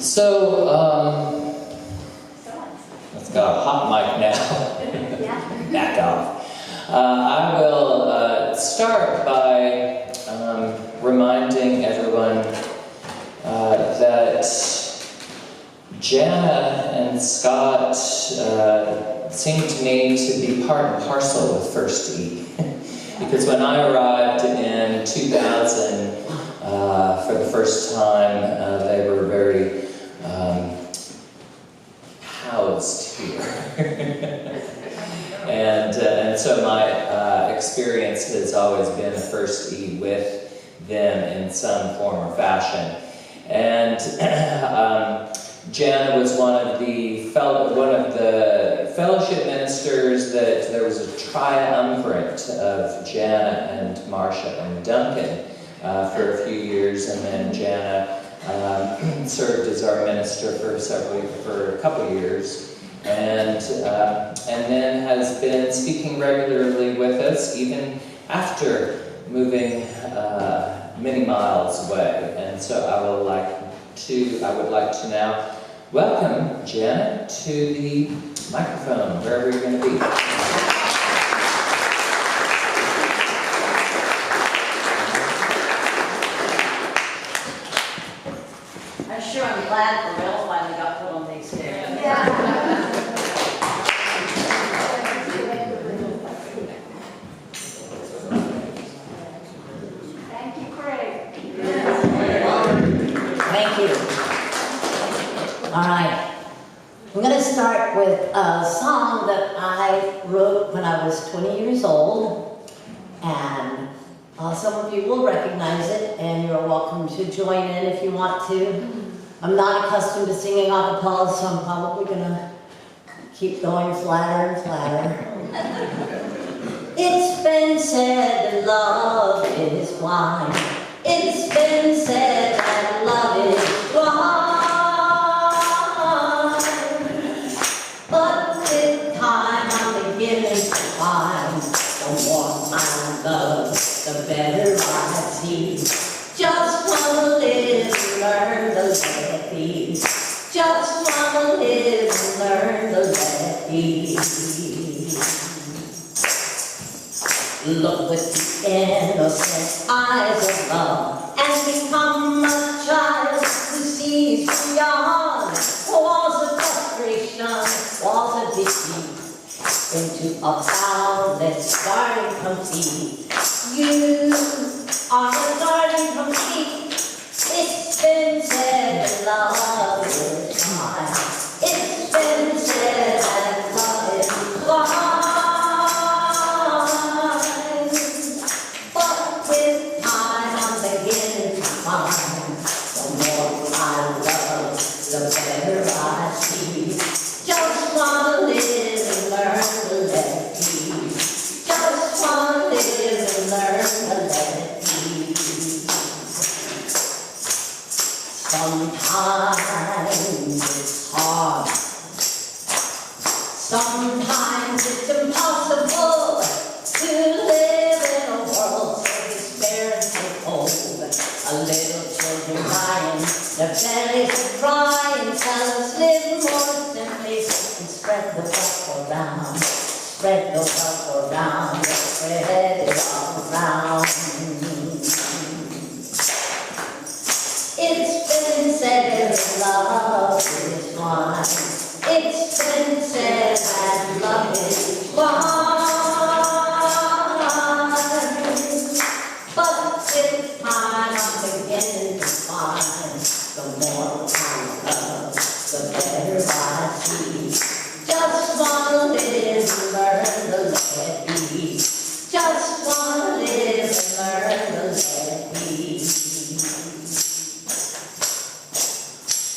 So, let's go hot mic now. Back off. I will start by reminding everyone that Janna and Scott seem to me to be part and parcel with First E. Because when I arrived in 2000 for the first time, they were very housed here. and so my experience has always been a First E with them in some form or fashion. And Janna was one of the fellowship ministers. That there was a triumvirate of Janna and Marsha and Duncan for a few years, and then Janna served as our minister for a couple years, and then has been speaking regularly with us even after moving many miles away. And so I would like to now welcome Janna to the microphone, wherever you're going to be. I'm glad the rail finally got put on these stairs. Thank you, Craig. Thank you. All right. I'm going to start with a song that I wrote when I was 20 years old. And some of you will recognize it, and you're welcome to join in if you want to. I'm not accustomed to singing a cappella, so I'm probably going to keep going flatter and flatter. It's been said that love is blind. It's been said that love is blind. But with time I'm beginning to find the more I love, the better I see. Just wanna live levity. Just wanna live and learn the levity. Look with the innocent eyes of love and become a child who sees beyond walls of frustration, walls of defeat, into a boundless garden complete. You are the garden complete. It's been said that love is blind. It's been said that love is blind. But with time I'm beginning to find the more I love, the better I see. Just wanna live and learn the levity. Just wanna live and learn the levity. Sometimes it's hard. Sometimes it's impossible to live in a world so despair and so cold. A little children crying, their bellies are crying, tell us live more simply and spread the wealth around. Spread the wealth around, spread it all around. It's been said that love is blind. It's been said that love is blind. But with time I'm beginning to find the more I love, the better I see. Just wanna live and learn the levity. Just wanna live and learn the levity.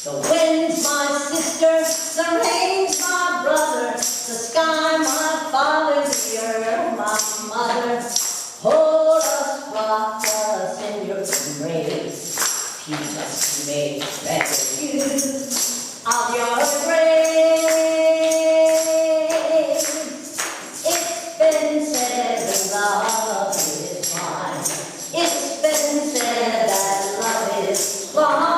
The wind's my sister, the rain's my brother, the sky my father, the earth my mother. Hold us, rock us in your embrace. Teach us to make better use of your grace. It's been said that love is blind. It's been said that love is blind.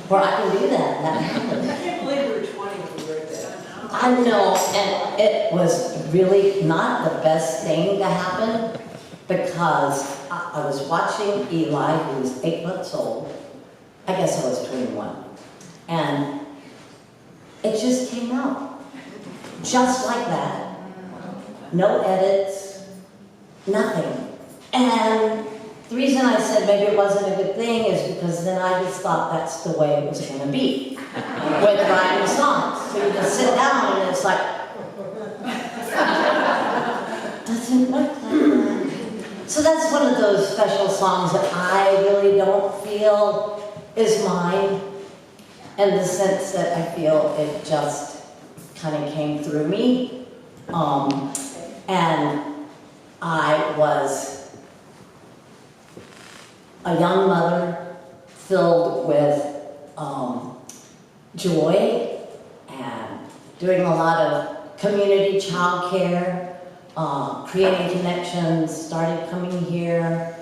Where I can do that. I can't believe we were 20 when we wrote that. I know, and it was really not the best thing to happen because I was watching Eli, who was 8 months old. I guess I was 21. And it just came out. Just like that. No edits, nothing. And the reason I said maybe it wasn't a good thing is because then I just thought that's the way it was going to be with writing songs. So you just sit down and it's like, doesn't look like that. So that's one of those special songs that I really don't feel is mine, in the sense that I feel it just kind of came through me. And I was a young mother filled with joy and doing a lot of community child care, creating connections, started coming here,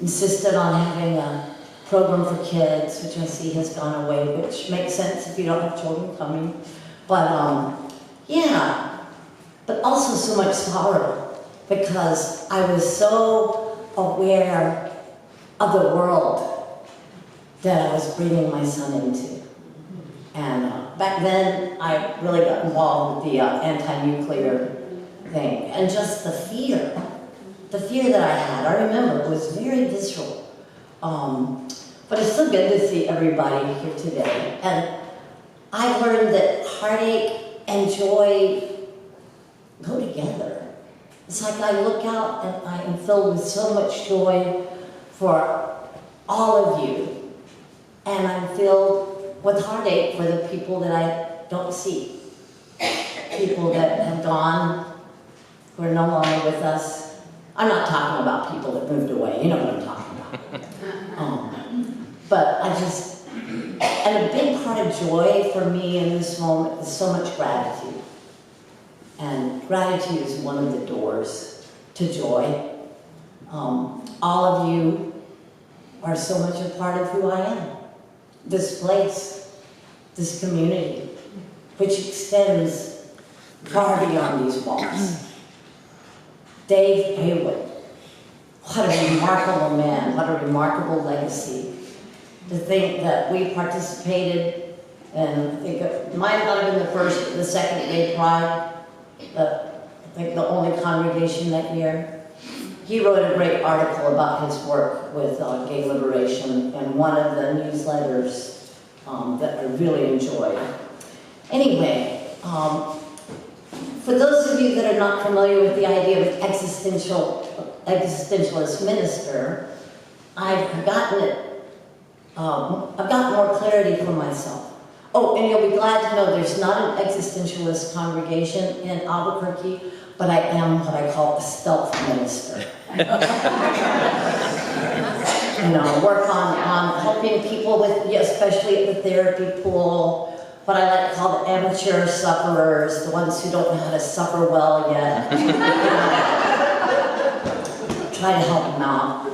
insisted on having a program for kids, which I see has gone away, which makes sense if you don't have children coming. But yeah, but also so much sorrow because I was so aware of the world that I was bringing my son into. And back then, I really got involved with the anti-nuclear thing. And just the fear that I had, I remember, it was very visceral. But it's so good to see everybody here today. And I learned that heartache and joy go together. It's like I look out and I am filled with so much joy for all of you. And I'm filled with heartache for the people that I don't see. People that have gone, who are no longer with us. I'm not talking about people that moved away, you know what I'm talking about. But I just, and a big part of joy for me in this moment is so much gratitude. And gratitude is one of the doors to joy. All of you are so much a part of who I am. This place, this community, which extends far beyond these walls. Dave Haywood, what a remarkable man, what a remarkable legacy. To think that we participated, and I think it might not have been the first, but the second Gay Pride, but I think the only congregation that year. He wrote a great article about his work with gay liberation in one of the newsletters that I really enjoyed. Anyway, for those of you that are not familiar with the idea of existentialist minister, I've gotten more clarity for myself. Oh, and you'll be glad to know there's not an existentialist congregation in Albuquerque, but I am what I call a stealth minister. Work on helping people with, especially at the therapy pool, what I like to call the amateur sufferers, the ones who don't know how to suffer well yet. Try to help them out.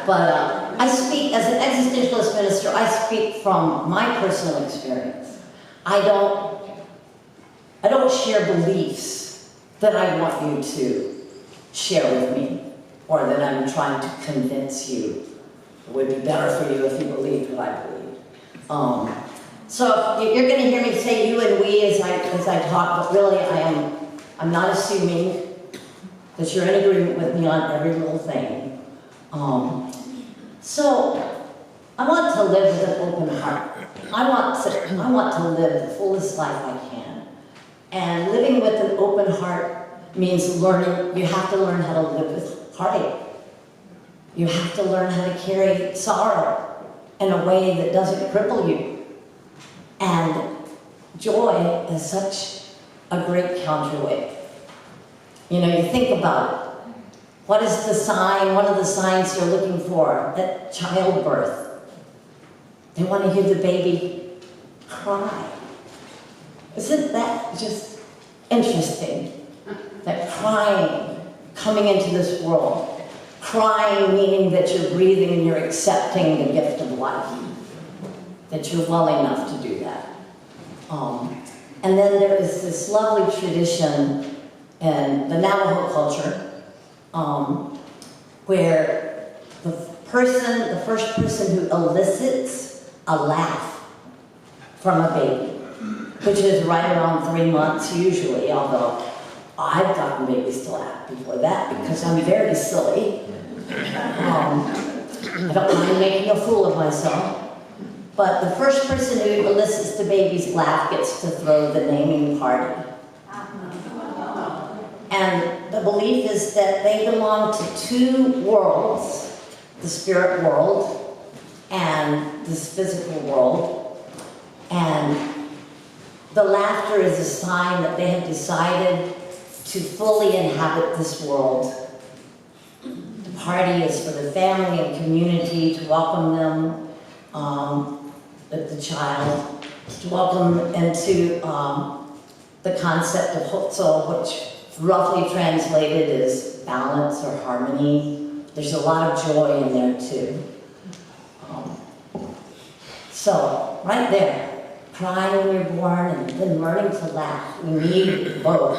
But I speak, as an existentialist minister, I speak from my personal experience. I don't share beliefs that I want you to share with me, or that I'm trying to convince you it would be better for you if you believed what I believe. So you're going to hear me say you and we as I talk, but really I'm not assuming that you're in agreement with me on every little thing. So I want to live with an open heart. I want to live the fullest life I can. And living with an open heart means you have to learn how to live with heartache. You have to learn how to carry sorrow in a way that doesn't cripple you. And joy is such a great counterweight. You think about it. What is the sign, one of the signs you're looking for at childbirth? They want to hear the baby cry. Isn't that just interesting? That crying, coming into this world. Crying meaning that you're breathing and you're accepting the gift of life. That you're well enough to do that. And then there is this lovely tradition in the Navajo culture where the first person who elicits a laugh from a baby, which is right around 3 months usually, although I've gotten babies to laugh before that because I'm very silly. I don't mind making a fool of myself. But the first person who elicits the baby's laugh gets to throw the naming party. And the belief is that they belong to two worlds, the spirit world and this physical world. And the laughter is a sign that they have decided to fully inhabit this world. The party is for the family and community to welcome them, the child, to welcome into the concept of Hotso, which roughly translated is balance or harmony. There's a lot of joy in there too. So, right there, crying when you're born and then learning to laugh. We need both.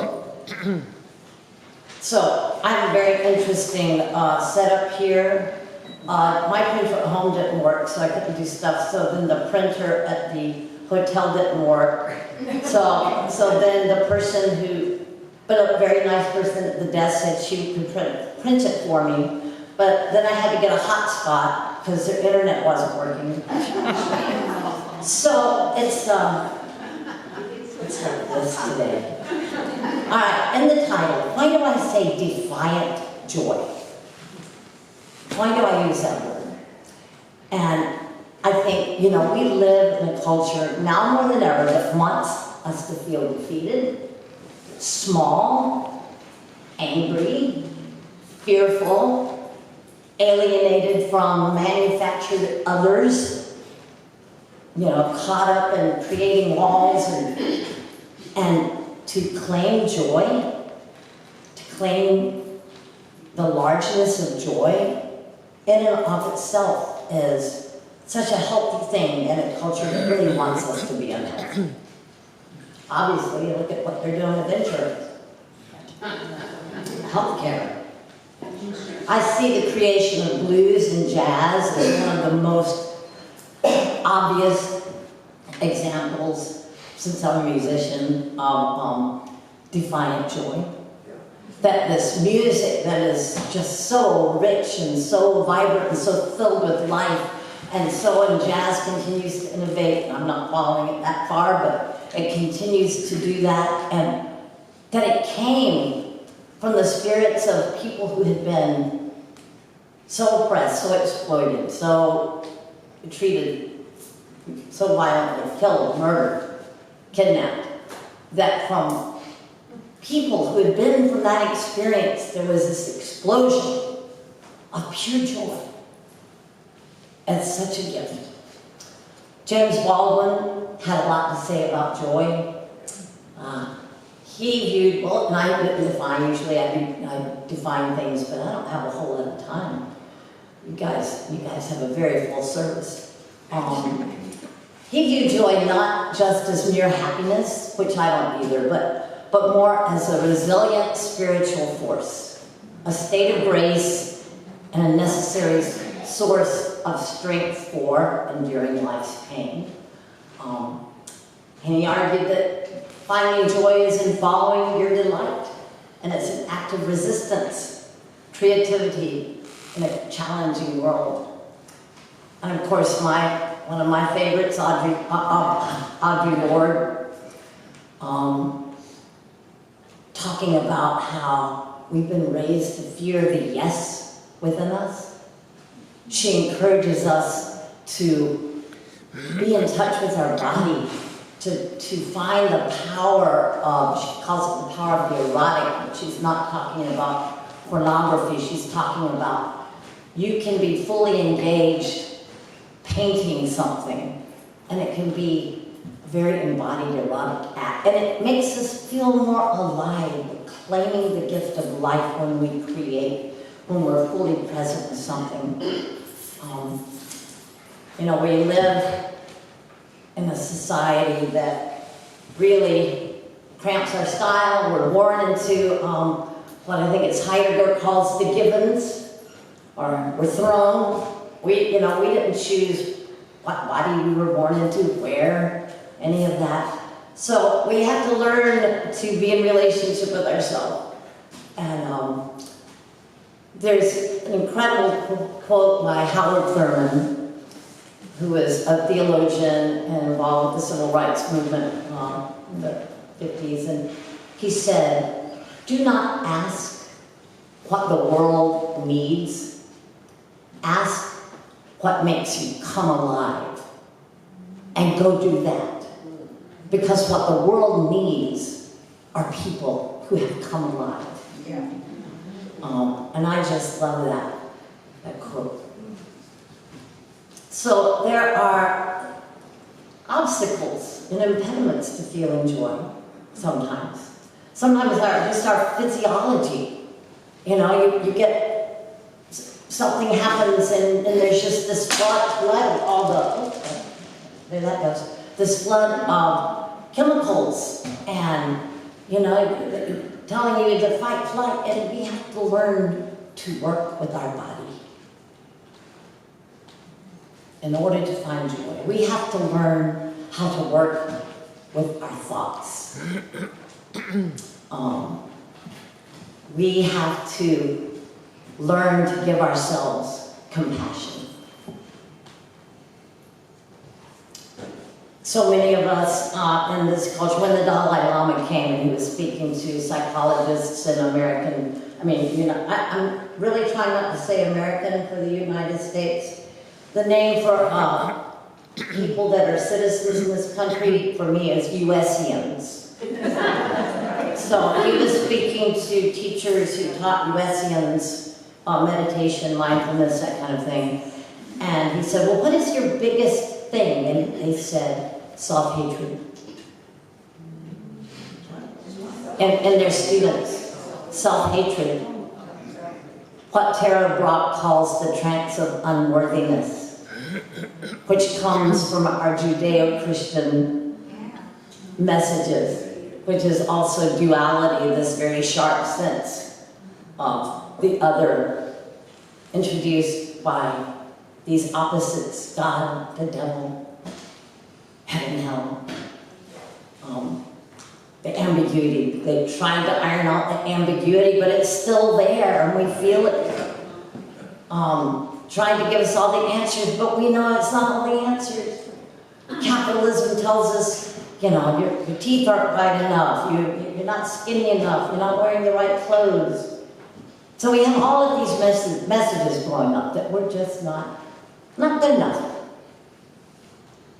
So, I have a very interesting setup here. My printer at home didn't work, so I couldn't do stuff. So then the printer at the hotel didn't work. So then the person who, but a very nice person at the desk said she could print it for me. But then I had to get a hotspot because their internet wasn't working. So it's like this today. All right, and the title. Why do I say defiant joy? Why do I use that word? And I think, we live in a culture now more than ever that wants us to feel defeated, small, angry, fearful, alienated from manufactured others, caught up in creating walls and to claim joy, to claim the largeness of joy in and of itself is such a healthy thing in a culture that really wants us to be unhealthy. Obviously, look at what they're doing with insurance, healthcare. I see the creation of blues and jazz as one of the most obvious examples, since I'm a musician, of defiant joy. That this music that is just so rich and so vibrant and so filled with life, and jazz continues to innovate, and I'm not following it that far, but it continues to do that, and that it came from the spirits of people who had been so oppressed, so exploited, so treated so violently, killed, murdered, kidnapped, that from people who had been from that experience, there was this explosion of pure joy. It's such a gift. James Baldwin had a lot to say about joy. He viewed, and I didn't define, usually I define things, but I don't have a whole lot of time. You guys have a very full service. He viewed joy not just as mere happiness, which I don't either, but more as a resilient spiritual force, a state of grace and a necessary source of strength for enduring life's pain. And he argued that finding joy is in following your delight, and it's an act of resistance, creativity in a challenging world. And of course, one of my favorites, Audre Lorde, talking about how we've been raised to fear the yes within us. She encourages us to be in touch with our body, to find the power of, she calls it the power of the erotic, but she's not talking about pornography, she's talking about you can be fully engaged painting something, and it can be a very embodied erotic act, and it makes us feel more alive. We're claiming the gift of life when we create, when we're fully present with something. We live in a society that really cramps our style. We're born into what I think it's Heidegger calls the givens, or we're thrown. We didn't choose what body we were born into, where, any of that. So we have to learn to be in relationship with ourselves. And there's an incredible quote by Howard Thurman, who was a theologian and involved with the civil rights movement in the 50s. And he said, "Do not ask what the world needs. Ask what makes you come alive, and go do that. Because what the world needs are people who have come alive." Yeah. And I just love that quote. So there are obstacles and impediments to feeling joy sometimes. Sometimes just our physiology. You get something happens and there's just this flood of there that goes. This flood of chemicals and, telling you to fight, flight, and we have to learn to work with our body in order to find joy. We have to learn how to work with our thoughts. We have to learn to give ourselves compassion. so many of us in this culture, when the Dalai Lama came and he was speaking to psychologists and American, I'm really trying not to say American for the United States. The name for people that are citizens in this country, for me, is USians. So he was speaking to teachers who taught USians meditation, mindfulness, that kind of thing. And he said, well, what is your biggest thing? And they said, self-hatred. And their students, self-hatred. What Tara Brach calls the trance of unworthiness, which comes from our Judeo-Christian messages, which is also duality, this very sharp sense of the other, introduced by these opposites, God, the devil, heaven, hell. The ambiguity. They tried to iron out the ambiguity, but it's still there, and we feel it. Trying to give us all the answers, but we know it's not all the answers. Capitalism tells us, your teeth aren't white enough, you're not skinny enough, you're not wearing the right clothes. So we have all of these messages growing up that we're just not good enough.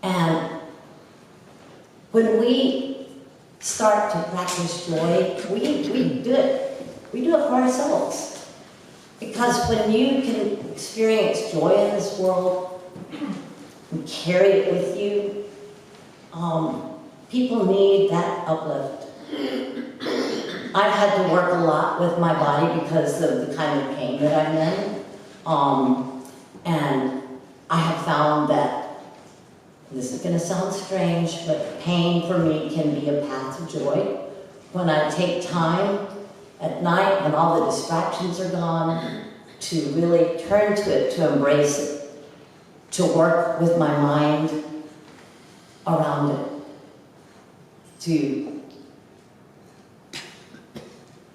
And when we start to practice joy, we do it. We do it for ourselves. Because when you can experience joy in this world and carry it with you, people need that uplift. I've had to work a lot with my body because of the kind of pain that I'm in. And I have found that, this is going to sound strange, but pain for me can be a path of joy. When I take time at night, when all the distractions are gone, to really turn to it, to embrace it, to work with my mind around it, to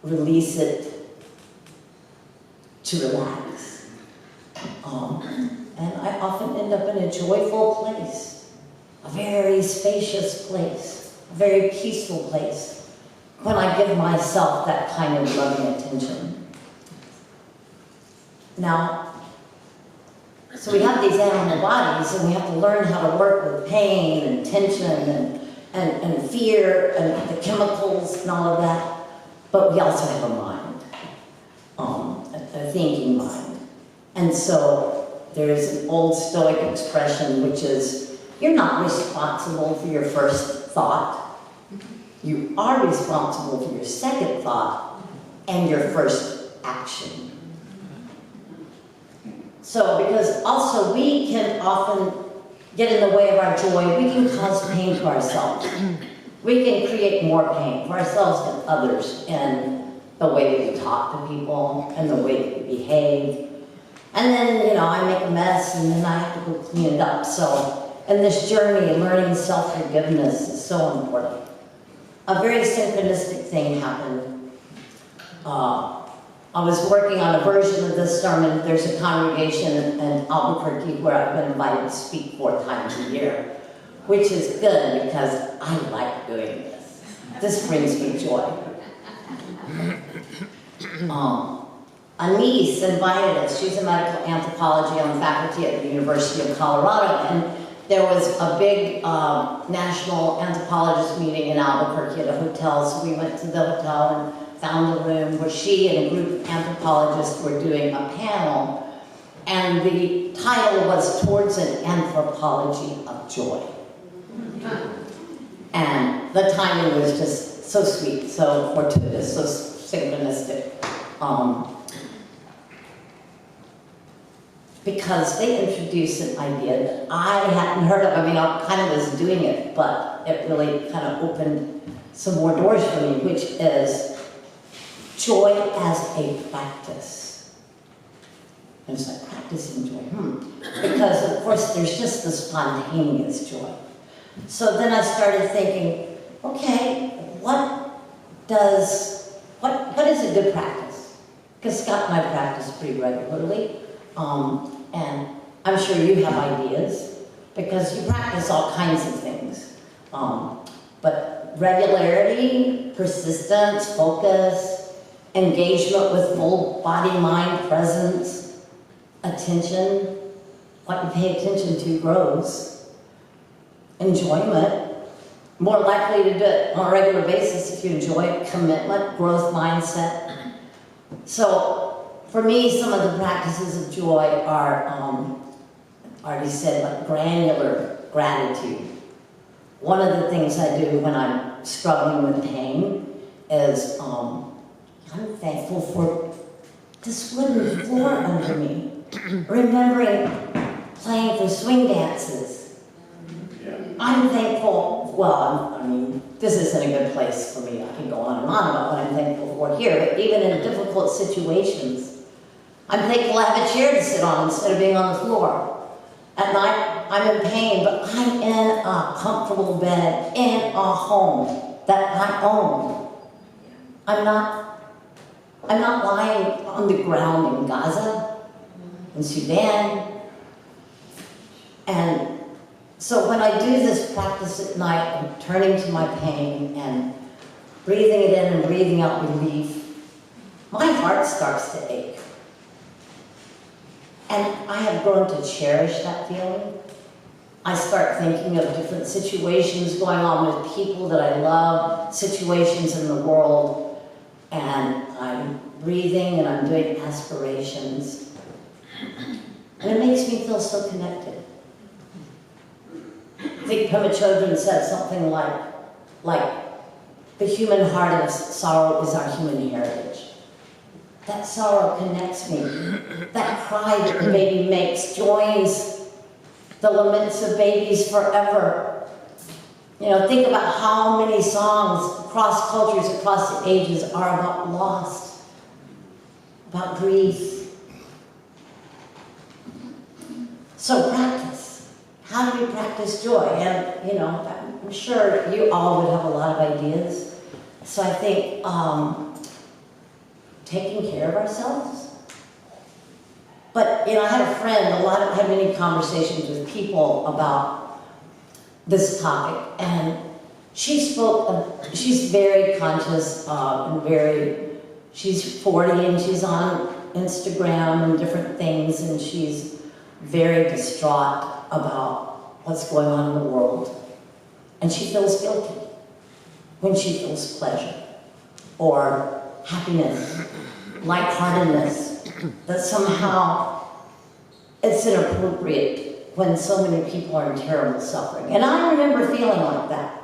release it, to relax. And I often end up in a joyful place, a very spacious place, a very peaceful place, when I give myself that kind of loving attention. Now, so we have these animal bodies, and we have to learn how to work with pain and tension and fear and the chemicals and all of that. But we also have a mind, a thinking mind. And so there's an old Stoic expression, which is, you're not responsible for your first thought. You are responsible for your second thought and your first action. So, because also we can often get in the way of our joy. We can cause pain to ourselves. We can create more pain for ourselves and others in the way that we talk to people and the way that we behave. And then, I make a mess and then I have to go clean it up. So, in this journey, learning self-forgiveness is so important. A very synchronistic thing happened. I was working on a version of this sermon. There's a congregation in Albuquerque where I've been invited to speak 4 times a year, which is good because I like doing this. This brings me joy. A niece invited us. She's a medical anthropology on the faculty at the University of Colorado, and there was a big national anthropologist meeting in Albuquerque at a hotel, so we went to the hotel and found a room where she and a group of anthropologists were doing a panel, and the title was Towards an Anthropology of Joy. And the timing was just so sweet, so fortuitous, so synchronistic. Because they introduced an idea that I hadn't heard of. I mean, I kind of was doing it, but it really kind of opened some more doors for me, which is joy as a practice. And it's like practicing joy. Because, of course, there's just the spontaneous joy. So then I started thinking, okay, what is a good practice? Because Scott and I practice pretty regularly. And I'm sure you have ideas. because you practice all kinds of things. But regularity, persistence, focus, engagement with full body, mind, presence, attention, what you pay attention to grows. Enjoyment, more likely to do it on a regular basis if you enjoy it. Commitment, growth mindset. So for me, some of the practices of joy are, already said, like granular gratitude. One of the things I do when I'm struggling with pain is I'm thankful for this wooden floor under me. Remembering playing for swing dances. I'm thankful, well, I mean, this isn't a good place for me. I can go on and on about what I'm thankful for here, but even in difficult situations, I'm thankful I have a chair to sit on instead of being on the floor. At night, I'm in pain, but I'm in a comfortable bed, in a home that I own. I'm not lying on the ground in Gaza, in Sudan. And so when I do this practice at night, I'm turning to my pain and breathing it in and breathing out relief, my heart starts to ache. And I have grown to cherish that feeling. I start thinking of different situations going on with people that I love, situations in the world, and I'm breathing and I'm doing aspirations. And it makes me feel so connected. I think Pema Chodron said something like the human heart of sorrow is our human heritage. That sorrow connects me. That cry that the baby makes joins the laments of babies forever. You know, think about how many songs across cultures, across the ages are about loss, about grief. So practice. How do we practice joy? And, you know, I'm sure you all would have a lot of ideas. So I think taking care of ourselves. But, you know, I had a friend, I had many conversations with people about this topic, and she spoke, she's very conscious and she's 40 and she's on Instagram and different things, and she's very distraught about what's going on in the world. And she feels guilty when she feels pleasure or happiness, lightheartedness, that somehow it's inappropriate when so many people are in terrible suffering. And I remember feeling like that.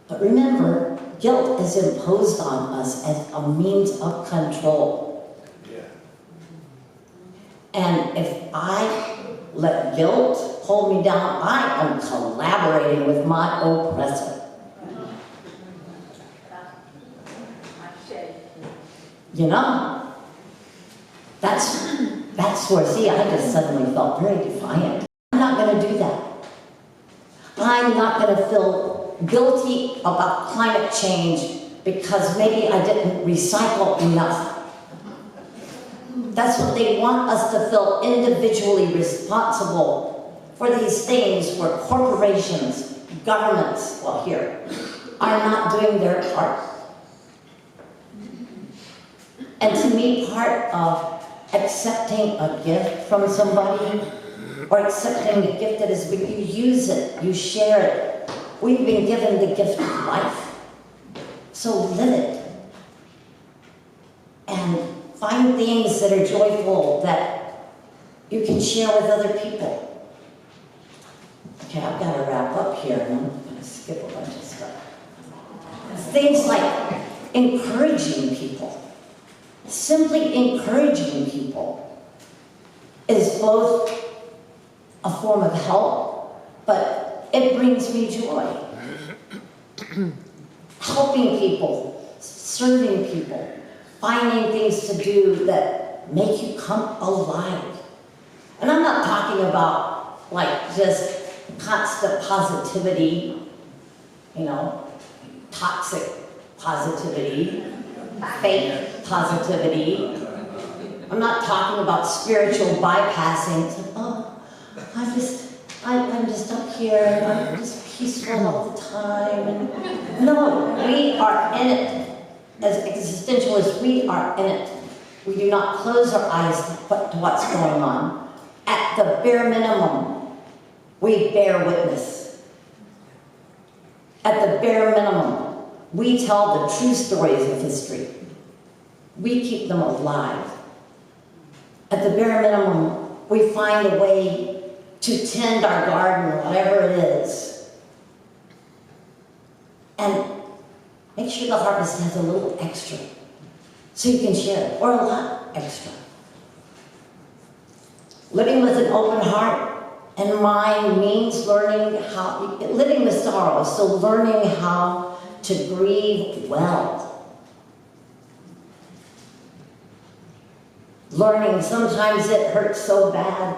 But remember, guilt is imposed on us as a means of control. Yeah. And if I let guilt hold me down, I am collaborating with my oppressor. You know, that's where, see, I just suddenly felt very defiant. I'm not going to do that. I'm not going to feel guilty about climate change because maybe I didn't recycle enough. That's what they want us to feel, individually responsible for these things where corporations, governments, well here, are not doing their part. And to me, part of accepting a gift from somebody, or accepting a gift that is big, you use it, you share it. We've been given the gift of life, so live it. And find things that are joyful that you can share with other people. Okay, I've got to wrap up here, and I'm going to skip a bunch of stuff. Things like encouraging people. Simply encouraging people is both a form of help, but it brings me joy. Helping people, serving people, finding things to do that make you come alive. And I'm not talking about like just constant positivity, you know, toxic positivity, fake positivity. I'm not talking about spiritual bypassing. It's like, oh, I'm just up here, and I'm just peaceful all the time. And no, we are in it. As existentialists, we are in it. We do not close our eyes to what's going on. At the bare minimum, we bear witness. At the bare minimum, we tell the true stories of history. We keep them alive. At the bare minimum, we find a way to tend our garden, whatever it is. And make sure the harvest has a little extra so you can share it, or a lot extra. Living with an open heart and mind means learning how, living with sorrow, so learning how to grieve well. Learning, sometimes it hurts so bad,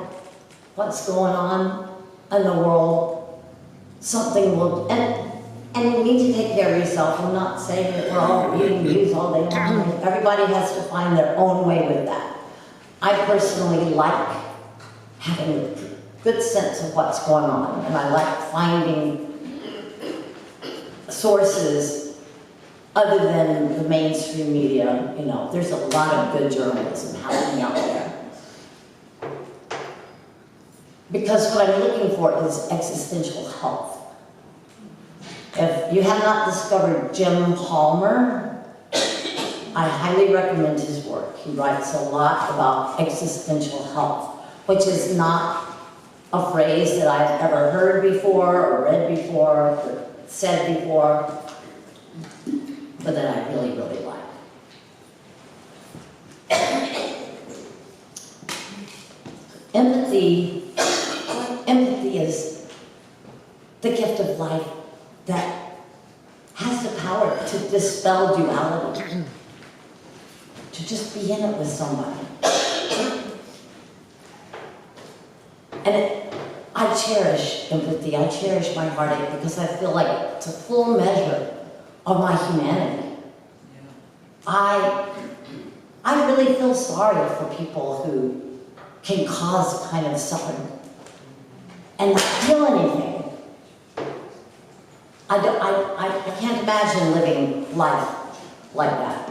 what's going on in the world, something will, and you need to take care of yourself. I'm not saying that we're all reading news all day long. Everybody has to find their own way with that. I personally like having a good sense of what's going on, and I like finding sources other than the mainstream media. You know, there's a lot of good journalism happening out there. Because what I'm looking for is existential health. If you have not discovered Jim Palmer, I highly recommend his work. He writes a lot about existential health, which is not a phrase that I've ever heard before, or read before, or said before, but that I really, really like. Empathy is the gift of life that has the power to dispel duality, to just be in it with somebody. And I cherish empathy, I cherish my heartache, because I feel like it's a full measure of my humanity. I really feel sorry for people who can cause kind of suffering and not feel anything. I can't imagine living life like that.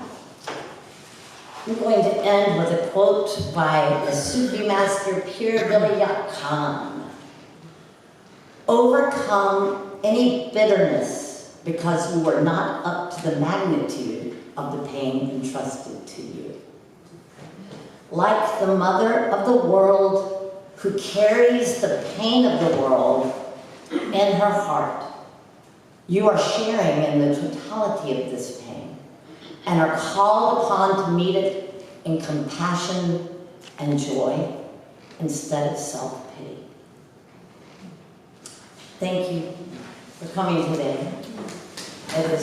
I'm going to end with a quote by the Sufi master Pir Vilayat Khan. Overcome any bitterness because you were not up to the magnitude of the pain entrusted to you. Like the mother of the world who carries the pain of the world in her heart, you are sharing in the totality of this pain and are called upon to meet it in compassion and joy instead of self-pity. Thank you for coming today. It was